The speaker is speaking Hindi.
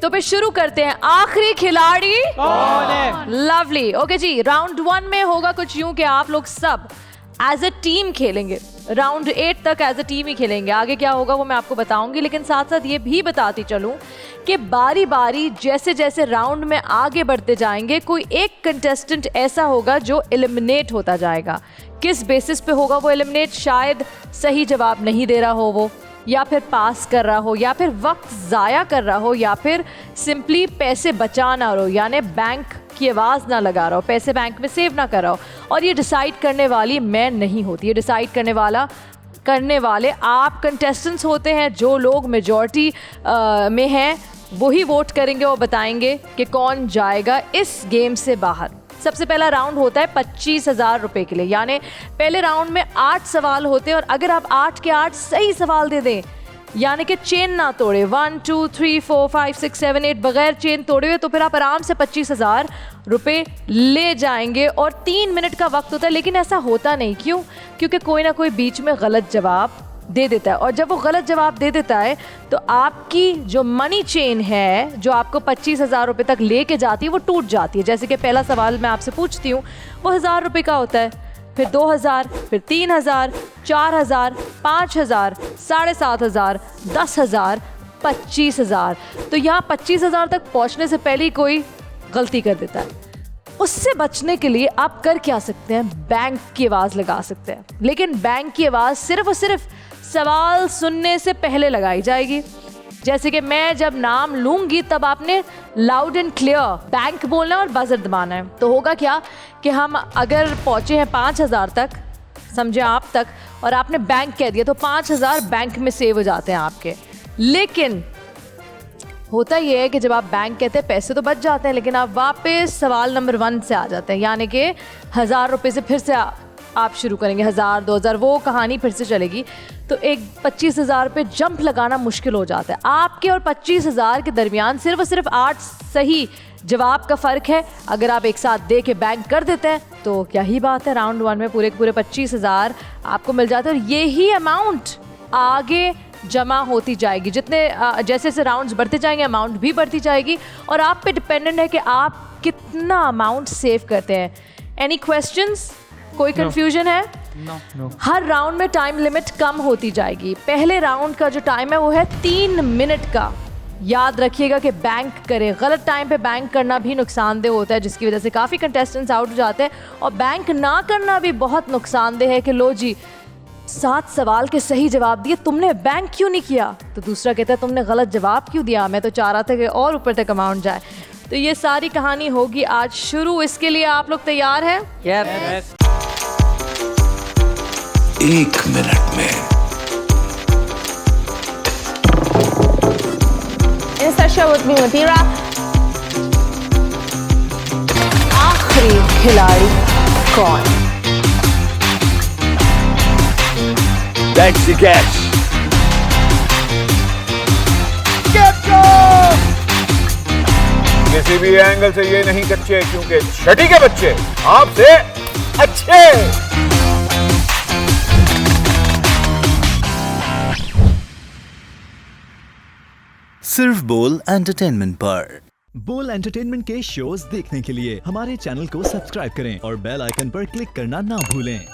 तो फिर शुरू करते हैं। आखिरी खिलाड़ी कौन है? लवली। ओके जी, राउंड 1 में होगा कुछ यूं कि आप लोग सब एज अ टीम खेलेंगे। राउंड 8 तक एज अ टीम ही खेलेंगे। आगे क्या होगा वो मैं आपको बताऊंगी, लेकिन साथ साथ ये भी बताती चलूं कि बारी बारी जैसे जैसे राउंड में आगे बढ़ते जाएंगे, कोई एक कंटेस्टेंट ऐसा होगा जो एलिमिनेट होता जाएगा। किस बेसिस पे होगा वो एलिमिनेट? शायद सही जवाब नहीं दे रहा हो वो, या फिर पास कर रहा हो, या फिर वक्त ज़ाया कर रहा हो, या फिर सिंपली पैसे बचा ना रहो, यानी बैंक की आवाज़ ना लगा रहा हो, पैसे बैंक में सेव ना कर रहा हो। और ये डिसाइड करने वाली मैं नहीं होती, ये डिसाइड करने वाले आप कंटेस्टेंट्स होते हैं। जो लोग मेजॉरिटी में हैं वही वोट करेंगे और बताएंगे कि कौन जाएगा इस गेम से बाहर। सबसे पहला राउंड होता है 25,000 रुपये के लिए, यानी पहले राउंड में 8 सवाल होते हैं और अगर आप 8 के 8 सही सवाल दे दें, यानी कि चेन ना तोड़े, 1 2 3 4 5 6 7 8 बगैर चेन तोड़े हुए, तो फिर आप आराम से 25,000 रुपये ले जाएंगे। और 3 मिनट का वक्त होता है, लेकिन ऐसा होता नहीं। क्यों? क्योंकि कोई ना कोई बीच में गलत जवाब दे देता है, और जब वो गलत जवाब दे देता है तो आपकी जो मनी चेन है जो आपको 25,000 रुपये तक लेके जाती है वो टूट जाती है। जैसे कि पहला सवाल मैं आपसे पूछती हूँ, वो 1,000 रुपये का होता है, फिर 2,000, फिर 3,000, 4,000, 5,000, 7,500, 10,000, 25,000। तो यहाँ 25,000 तक पहुँचने से पहले ही कोई गलती कर देता है। उससे बचने के लिए आप कर क्या सकते हैं? बैंक की आवाज़ लगा सकते हैं, लेकिन बैंक की आवाज़ सिर्फ और सिर्फ सवाल सुनने से पहले लगाई जाएगी। जैसे कि मैं जब नाम लूंगी तब आपने लाउड एंड क्लियर बैंक बोलना और बजर दबाना है। तो होगा क्या कि हम अगर पहुंचे हैं 5,000 तक, समझे आप तक, और आपने बैंक कह दिया तो 5,000 बैंक में सेव हो जाते हैं आपके। लेकिन होता यह है कि जब आप बैंक कहते हैं पैसे तो बच जाते हैं, लेकिन आप वापस सवाल नंबर 1 से आ जाते हैं, यानी कि 1,000 रुपये से फिर से आप शुरू करेंगे। 1,000 2,000 वो कहानी फिर से चलेगी। तो एक 25,000 पे जंप लगाना मुश्किल हो जाता है। आपके और 25,000 के दरमियान सिर्फ और सिर्फ 8 सही जवाब का फ़र्क है। अगर आप एक साथ दे के बैंक कर देते हैं तो क्या ही बात है, राउंड 1 में पूरे 25,000 आपको मिल जाते हैं। और यही अमाउंट आगे जमा होती जाएगी। जैसे जैसे राउंड्स बढ़ते जाएंगे अमाउंट भी बढ़ती जाएगी, और आप पे डिपेंडेंट है कि आप कितना अमाउंट सेव करते हैं। Any questions? कोई कंफ्यूजन है? No. हर राउंड में टाइम लिमिट कम होती जाएगी। पहले राउंड का जो टाइम है वो है 3 मिनट का। याद रखिएगा कि बैंक करें, गलत टाइम पे बैंक करना भी नुकसानदेह होता है, जिसकी वजह से काफ़ी कंटेस्टेंट्स आउट हो जाते हैं। और बैंक ना करना भी बहुत नुकसानदेह है कि लो जी 7 सवाल के सही जवाब दिए, तुमने बैंक क्यों नहीं किया? तो दूसरा कहता है तुमने गलत जवाब क्यों दिया, मैं तो चाह रहा था कि और ऊपर तक अमाउंट जाए। तो ये सारी कहानी होगी आज शुरू। इसके लिए आप लोग तैयार हैं? Yes. 1 मिनट में Instashow with me Muthira. आखिरी खिलाड़ी कौन? That's the catch. किसी भी एंगल से ये नहीं कच्चे, क्योंकि छठी के बच्चे आपसे अच्छे। सिर्फ बोल एंटरटेनमेंट पर। बोल एंटरटेनमेंट के शोज देखने के लिए हमारे चैनल को सब्सक्राइब करें और बेल आइकन पर क्लिक करना ना भूलें।